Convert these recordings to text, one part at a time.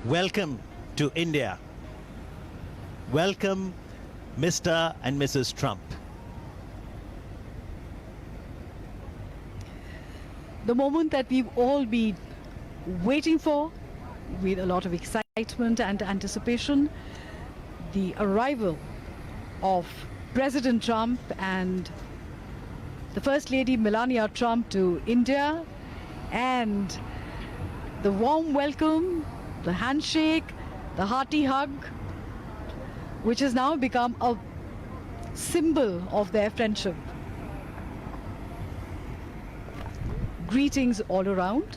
Welcome to India. Welcome, Mr. and Mrs. Trump. The moment that we've all been waiting for with a lot of excitement and anticipation, the arrival of President Trump and the First Lady Melania Trump to India, and the warm welcome, the handshake, the hearty hug, which has now become a symbol of their friendship. Greetings all around.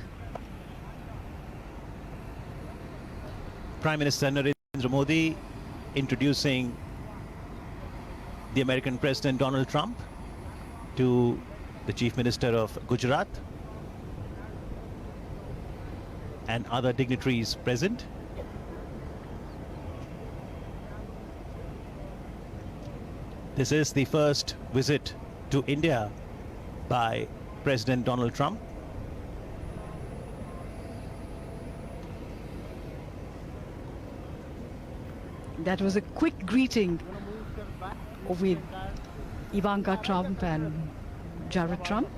Prime Minister Narendra Modi introducing the American President Donald Trump to the Chief Minister of Gujarat and other dignitaries present. This is the first visit to India by President Donald Trump. That was a quick greeting with Ivanka Trump and Jared Trump,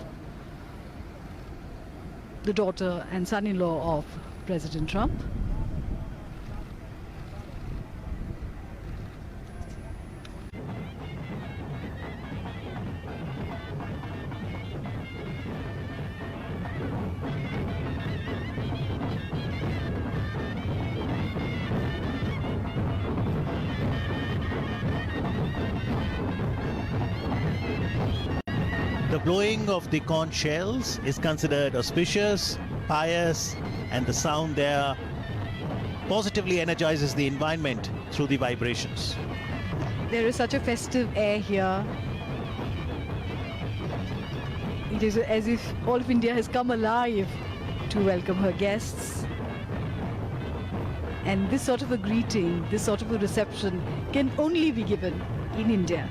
the daughter and son-in-law of President Trump. The blowing of the conch shells is considered auspicious, pious, and the sound there positively energizes the environment through the vibrations. There is such a festive air here. It is as if all of India has come alive to welcome her guests. And this sort of a greeting, this sort of a reception can only be given in India.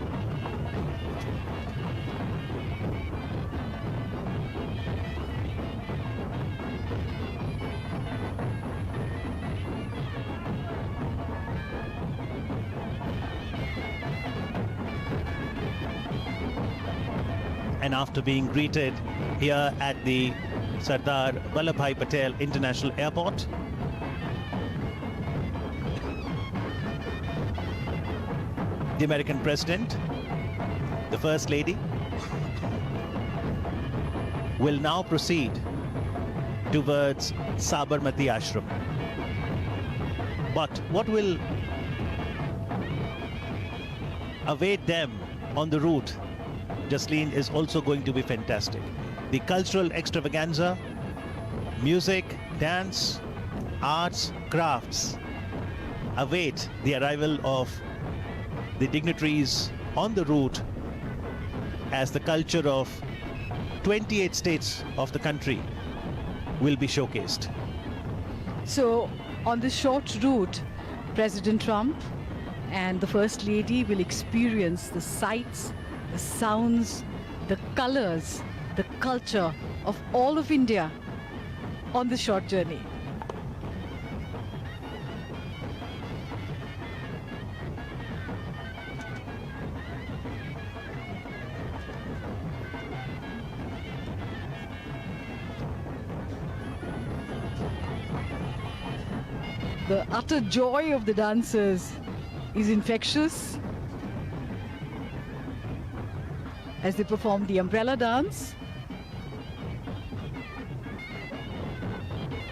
And after being greeted here at the Sardar Vallabhbhai Patel International Airport, the American President, the First Lady, will now proceed towards Sabarmati Ashram. But what will await them on the route, Jasleen, is also going to be fantastic. The cultural extravaganza, music, dance, arts, crafts await the arrival of the dignitaries on the route as the culture of 28 states of the country will be showcased. So on this short route, President Trump and the First Lady will experience the sights, the sounds, the colors, the culture of all of India on this short journey. The utter joy of the dancers is infectious as they perform the umbrella dance,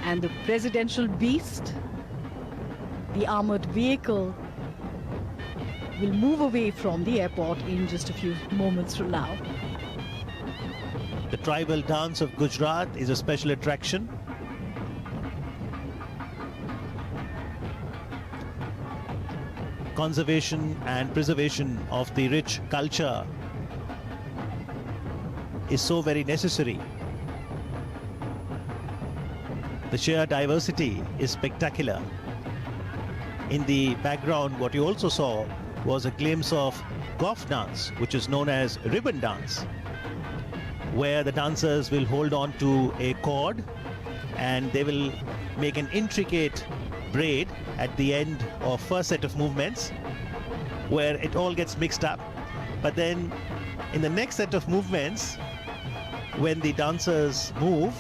and the presidential beast, the armored vehicle, will move away from the airport in just a few moments from now. The tribal dance of Gujarat is a special attraction. Conservation and preservation of the rich culture is so very necessary. The sheer diversity is spectacular. In the background, what you also saw was a glimpse of Goff dance, which is known as ribbon dance, where the dancers will hold on to a cord and they will make an intricate braid at the end of first set of movements where it all gets mixed up. But then in the next set of movements, when the dancers move,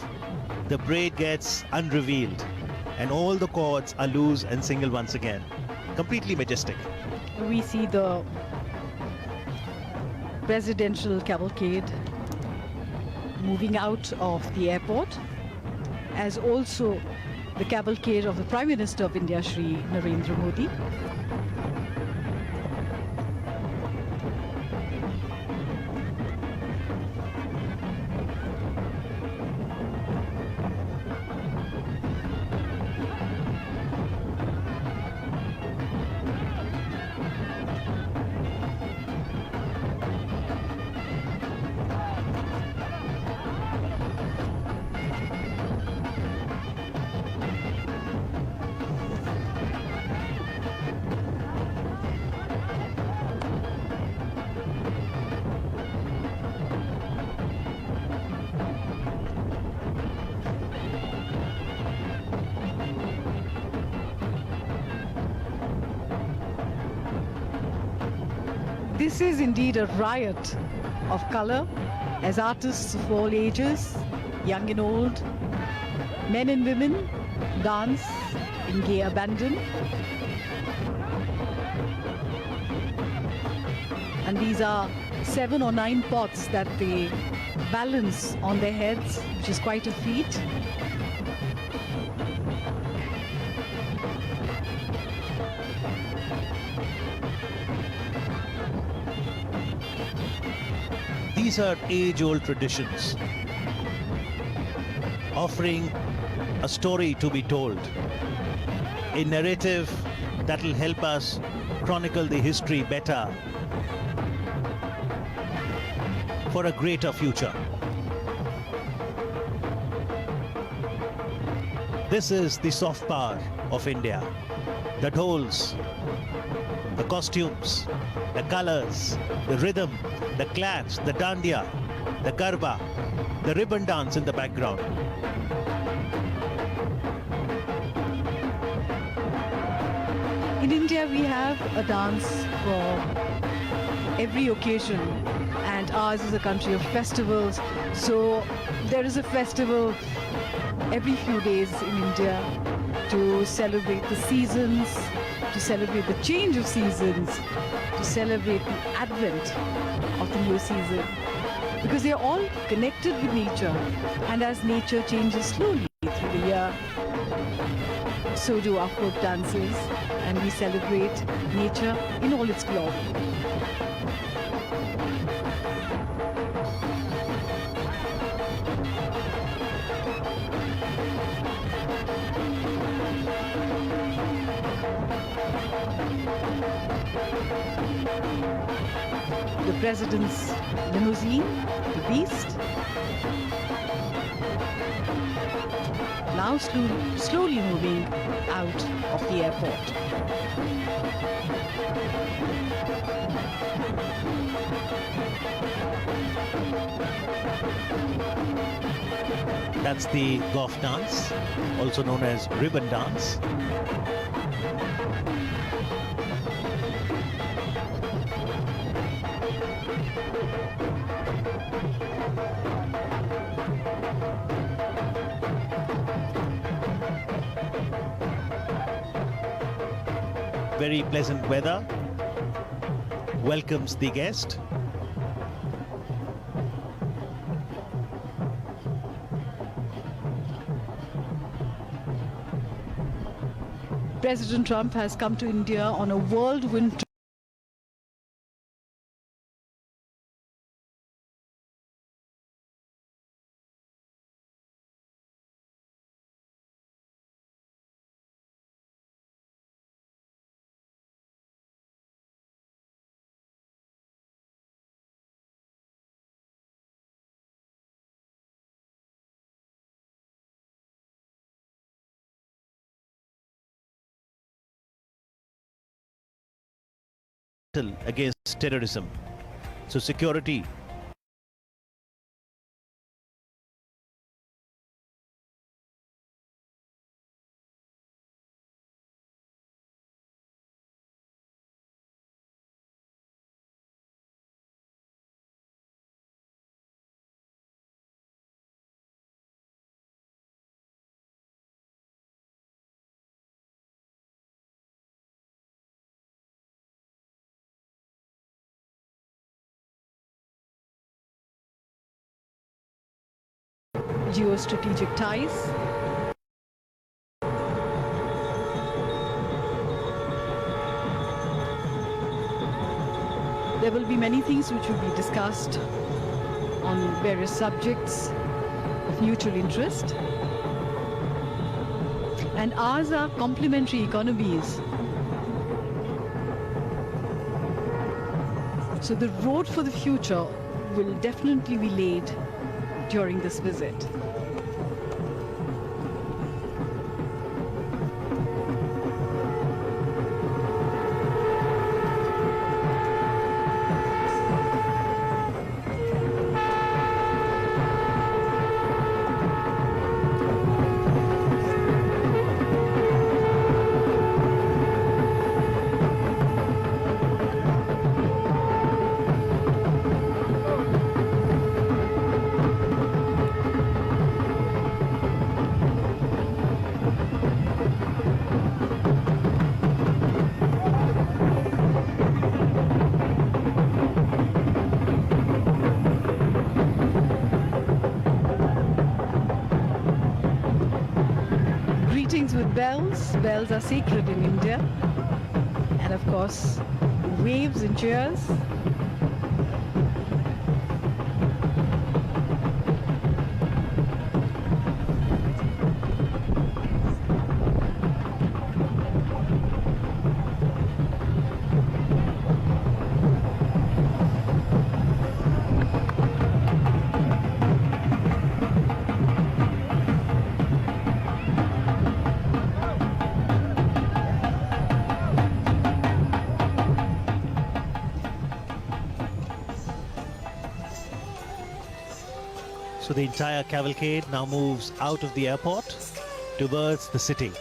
the braid gets unrevealed and all the cords are loose and single once again. Completely majestic. We see the presidential cavalcade moving out of the airport, as also the cavalcade of the Prime Minister of India, Shri Narendra Modi. This is indeed a riot of color, as artists of all ages, young and old, men and women, dance in gay abandon. And these are 7 or 9 pots that they balance on their heads, which is quite a feat. These are age-old traditions, offering a story to be told, a narrative that will help us chronicle the history better for a greater future. This is the soft power of India that holds the costumes, the colors, the rhythm, the clash, the dandiya, the garba, the ribbon dance in the background. In India, we have a dance for every occasion, and ours is a country of festivals. So there is a festival every few days in India to celebrate the seasons, to celebrate the change of seasons, to celebrate the advent of the new season, because they are all connected with nature, and as nature changes slowly through the year, so do our folk dances, and we celebrate nature in all its glory. The President's limousine, the Beast, now slowly moving out of the airport. That's the golf dance, also known as ribbon dance. Very pleasant weather welcomes the guest. President Trump has come to India on a whirlwind tour. Against terrorism. So security geostrategic ties. There will be many things which will be discussed on various subjects of mutual interest. And ours are complementary economies. So the road for the future will definitely be laid during this visit. Greetings with bells. Bells are sacred in India. And of course, waves and cheers. So the entire cavalcade now moves out of the airport towards the city.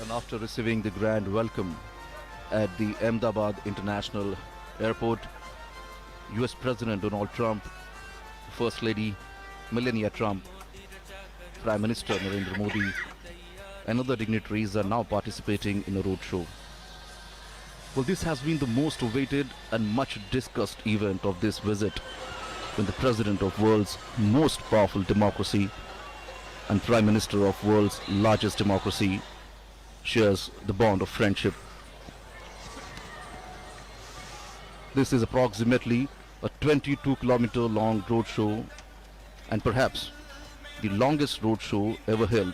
And after receiving the grand welcome at the Ahmedabad International Airport, US President Donald Trump, First Lady Melania Trump, Prime Minister Narendra Modi, and other dignitaries are now participating in a roadshow. Well, this has been the most awaited and much discussed event of this visit, when the President of world's most powerful democracy and Prime Minister of world's largest democracy shares the bond of friendship. This is approximately a 22-kilometer long roadshow and perhaps the longest roadshow ever held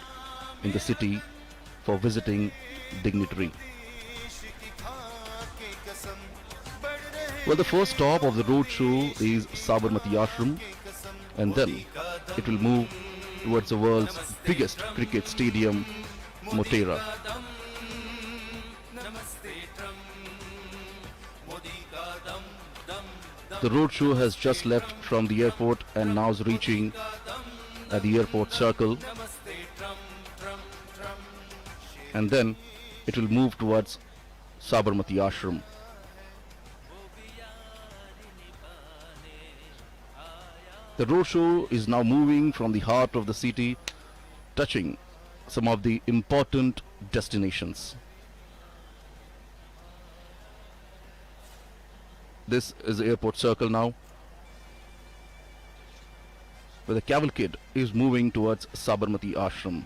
in the city for visiting dignitary. Well, the first stop of the roadshow is Sabarmati Ashram, and then it will move towards the world's biggest cricket stadium, Motera. The roadshow has just left from the airport and now is reaching at the airport circle, and then it will move towards Sabarmati Ashram. The roadshow is now moving from the heart of the city, touching some of the important destinations. This is the airport circle now, where the cavalcade is moving towards Sabarmati Ashram.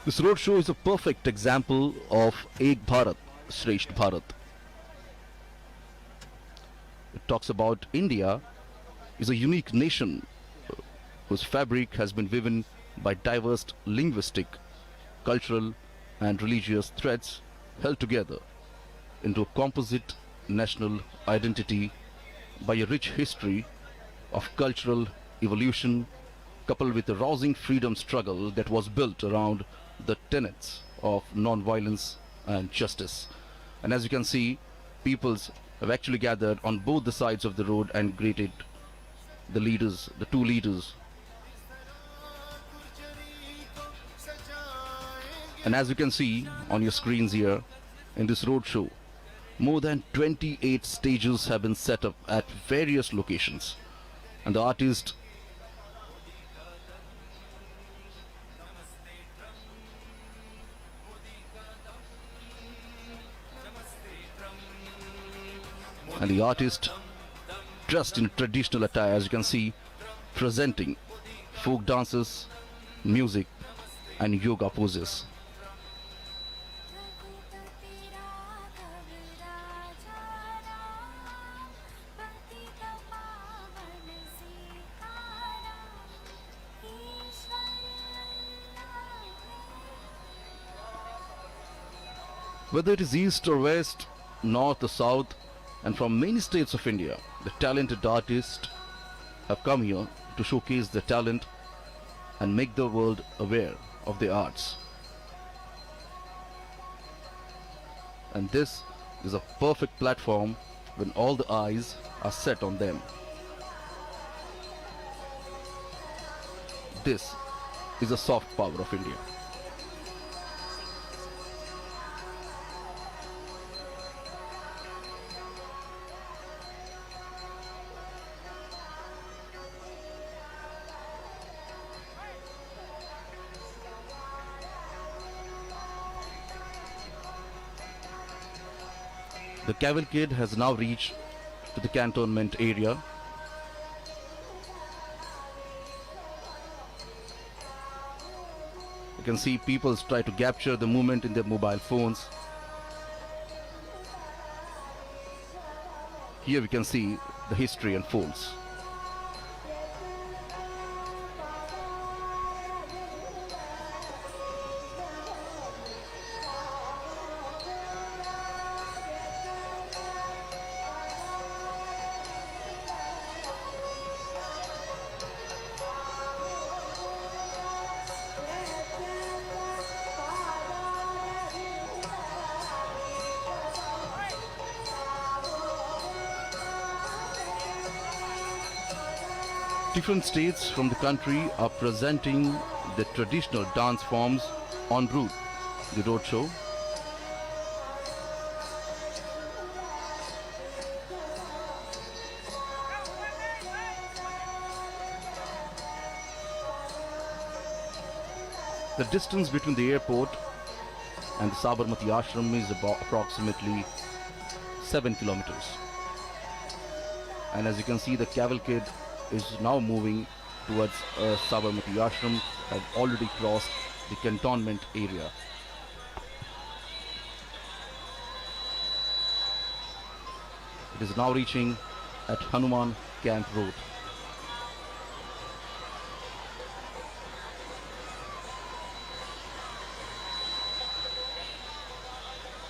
This roadshow is a perfect example of Ek Bharat, Shresht Bharat. It talks about India is a unique nation whose fabric has been woven by diverse linguistic, cultural and religious threads held together into a composite national identity by a rich history of cultural evolution coupled with a rousing freedom struggle that was built around the tenets of non-violence and justice. And as you can see, peoples have actually gathered on both the sides of the road and greeted the leaders, the two leaders. And as you can see on your screens here, in this roadshow, more than 28 stages have been set up at various locations. And the artist dressed in traditional attire, as you can see, presenting folk dances, music and yoga poses. Whether it is east or west, north or south, and from many states of India, the talented artists have come here to showcase their talent and make the world aware of their arts. And this is a perfect platform when all the eyes are set on them. This is the soft power of India. The cavalcade has now reached to the cantonment area. You can see people try to capture the movement in their mobile phones. Here we can see the history unfolds. Different states from the country are presenting the traditional dance forms en route the roadshow. The distance between the airport and the Sabarmati Ashram is about approximately 7 kilometers. And as you can see, the cavalcade is now moving towards Sabarmati Ashram, have already crossed the cantonment area. It is now reaching at Hanuman Camp Road.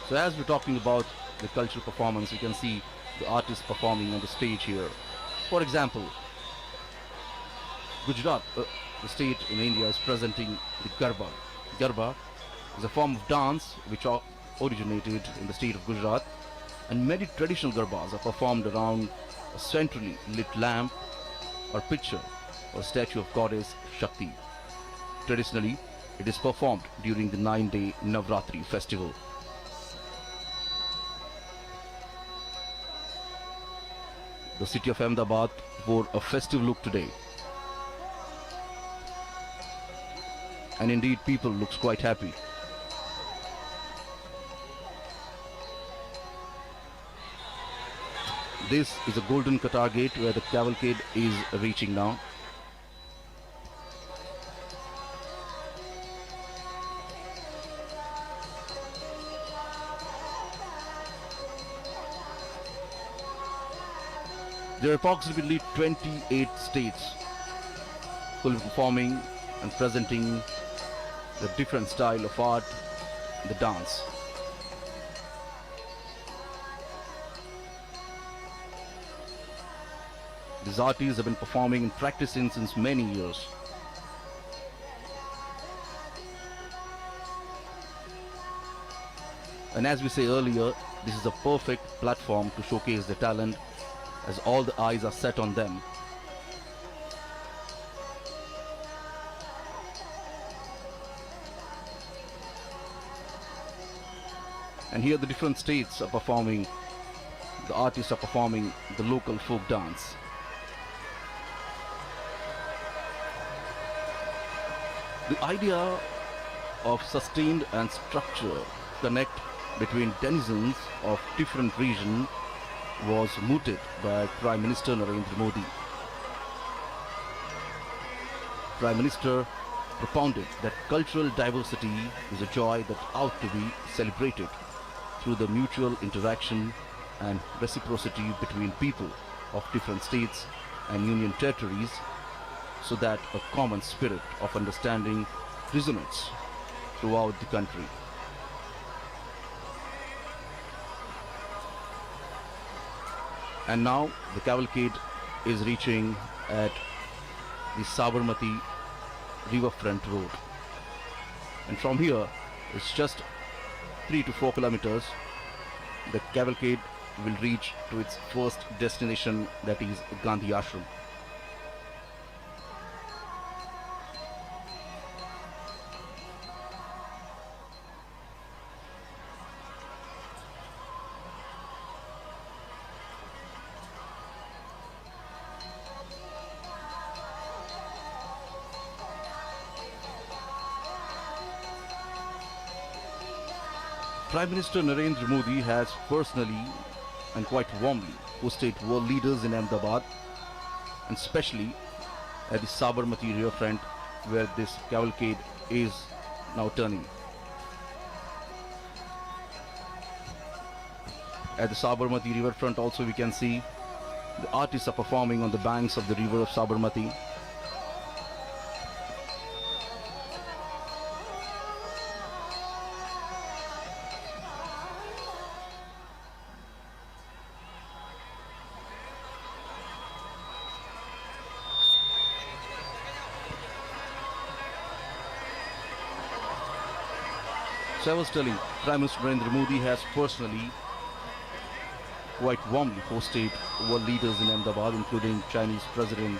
So as we're talking about the cultural performance, you can see the artists performing on the stage here. For example, Gujarat, the state in India, is presenting the Garba. Garba is a form of dance which originated in the state of Gujarat, and many traditional Garbas are performed around a centrally lit lamp or picture or statue of goddess Shakti. Traditionally, it is performed during the 9-day Navratri festival. The city of Ahmedabad wore a festive look today. And indeed, people looks quite happy. This is the Golden Qatar Gate where the cavalcade is reaching now. There are approximately 28 states who will be performing and presenting the different style of art, the dance. These artists have been performing and practicing since many years. And as we say earlier, this is a perfect platform to showcase their talent as all the eyes are set on them. And here the different states are performing, the artists are performing the local folk dance. The idea of sustained and structured connect between denizens of different regions was mooted by Prime Minister Narendra Modi. Prime Minister propounded that cultural diversity is a joy that ought to be celebrated through the mutual interaction and reciprocity between people of different states and union territories, so that a common spirit of understanding resonates throughout the country. And now the cavalcade is reaching at the Sabarmati riverfront road. And from here, it's just 3 to 4 kilometers. The cavalcade will reach to its first destination, that is Gandhi Ashram. Prime Minister Narendra Modi has personally and quite warmly hosted world leaders in Ahmedabad, and especially at the Sabarmati riverfront where this cavalcade is now turning. At the Sabarmati riverfront also we can see the artists are performing on the banks of the river of Sabarmati. So I was telling, Prime Minister Narendra Modi has personally quite warmly hosted world leaders in Ahmedabad, including Chinese President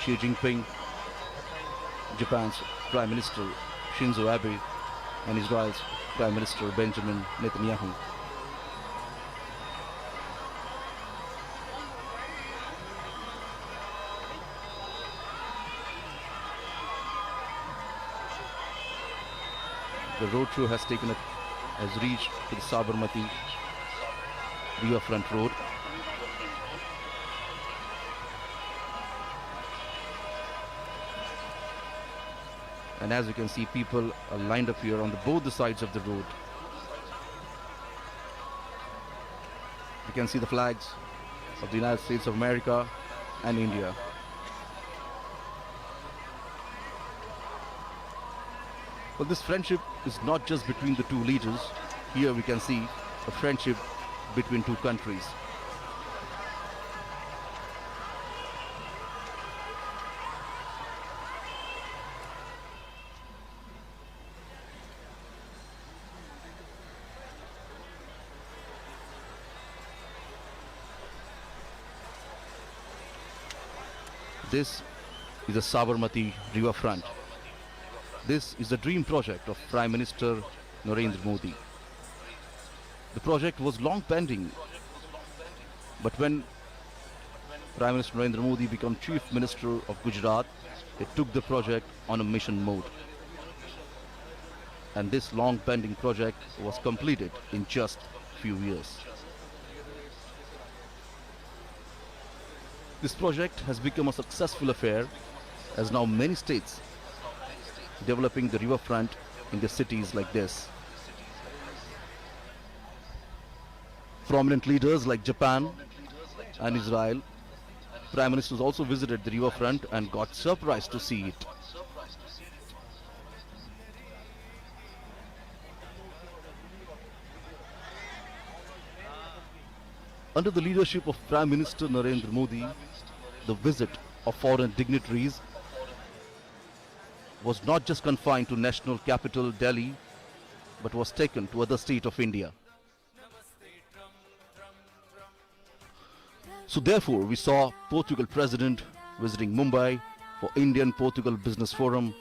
Xi Jinping, Japan's Prime Minister Shinzo Abe, and Israel's Prime Minister Benjamin Netanyahu. The roadshow has reached to the Sabarmati riverfront road. And as you can see, people are lined up here on both the sides of the road. You can see the flags of the United States of America and India. But this friendship is not just between the two leaders. Here we can see a friendship between two countries. This is the Sabarmati riverfront. This is the dream project of Prime Minister Narendra Modi. The project was long pending, but when Prime Minister Narendra Modi became Chief Minister of Gujarat, he took the project on a mission mode. And this long pending project was completed in just few years. This project has become a successful affair, as now many states developing the riverfront in the cities like this. Prominent leaders like Japan and Israel, Prime Ministers also visited the riverfront and got surprised to see it. Under the leadership of Prime Minister Narendra Modi, the visit of foreign dignitaries was not just confined to national capital Delhi, but was taken to other states of India. So therefore, we saw Portugal President visiting Mumbai for Indian-Portugal Business Forum,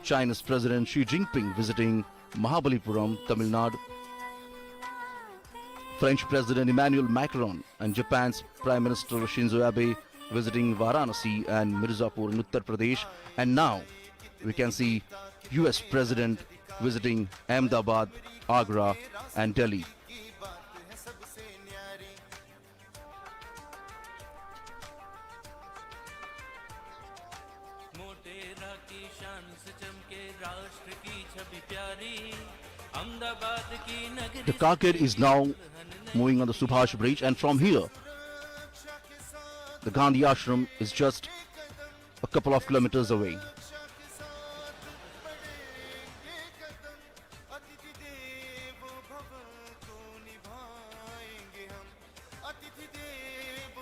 China's President Xi Jinping visiting Mahabalipuram, Tamil Nadu, French President Emmanuel Macron and Japan's Prime Minister Shinzo Abe visiting Varanasi and Mirzapur in Uttar Pradesh, and now we can see US President visiting Ahmedabad, Agra and Delhi. The carcade is now moving on the Subhash Bridge, and from here the Gandhi Ashram is just a couple of kilometers away.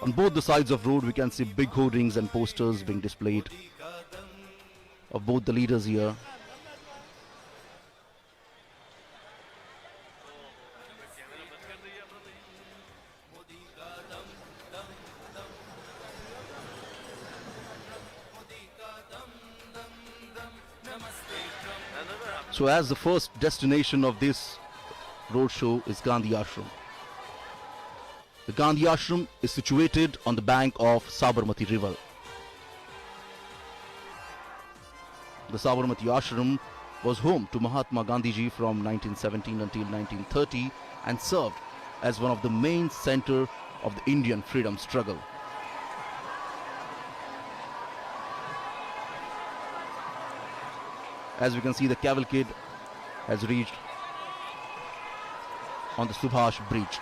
On both the sides of road we can see big hoardings and posters being displayed of both the leaders here. So as the first destination of this roadshow is Gandhi Ashram. The Gandhi Ashram is situated on the bank of Sabarmati River. The Sabarmati Ashram was home to Mahatma Gandhiji from 1917 until 1930 and served as one of the main center of the Indian freedom struggle. As we can see, the cavalcade has reached on the Subhash Bridge.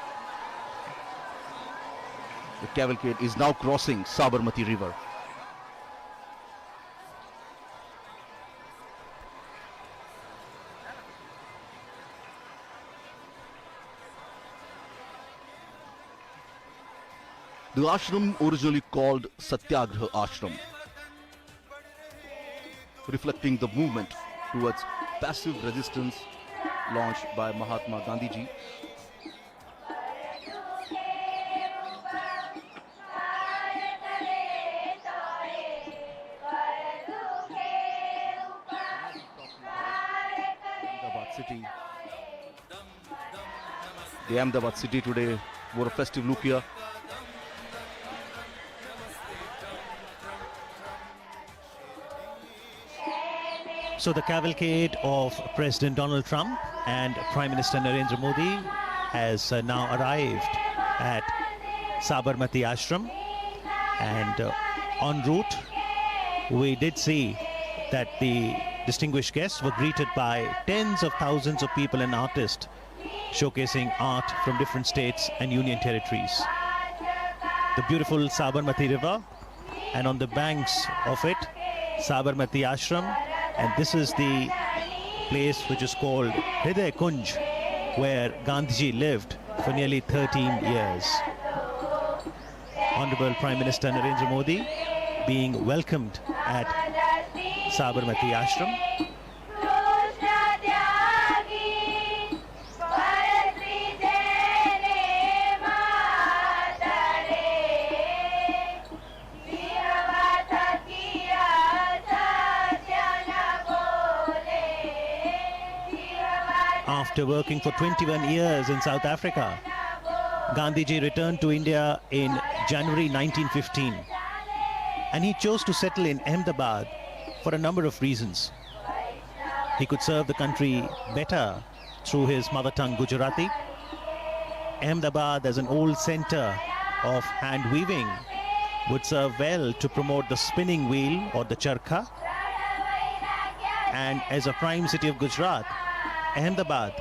The cavalcade is now crossing Sabarmati River. The ashram, originally called Satyagraha Ashram, reflecting the movement towards passive resistance launched by Mahatma Gandhiji. Ahmedabad city. The Ahmedabad city today wore a festive look here. So the cavalcade of President Donald Trump and Prime Minister Narendra Modi has now arrived at Sabarmati Ashram, and en route we did see that the distinguished guests were greeted by tens of thousands of people and artists showcasing art from different states and union territories. The beautiful Sabarmati River, and on the banks of it, Sabarmati Ashram. And this is the place which is called Hriday Kunj, where Gandhiji lived for nearly 13 years. Honorable Prime Minister Narendra Modi being welcomed at Sabarmati Ashram. After working for 21 years in South Africa, Gandhiji returned to India in January 1915. And he chose to settle in Ahmedabad for a number of reasons. He could serve the country better through his mother tongue Gujarati. Ahmedabad, as an old center of hand weaving, would serve well to promote the spinning wheel or the charkha. And as a prime city of Gujarat, Ahmedabad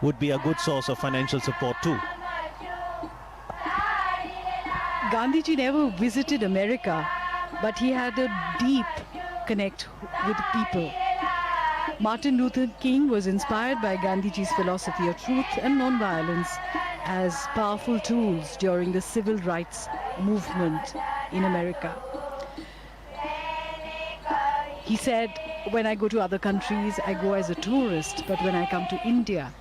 would be a good source of financial support too. Gandhiji never visited America, but he had a deep connect with people. Martin Luther King was inspired by Gandhiji's philosophy of truth and non-violence as powerful tools during the civil rights movement in America. He said, when I go to other countries, I go as a tourist, but when I come to India,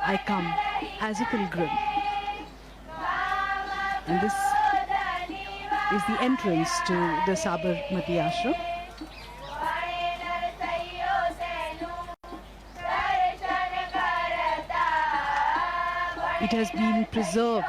I come as a pilgrim. And this is the entrance to the Sabarmati Ashram. It has been preserved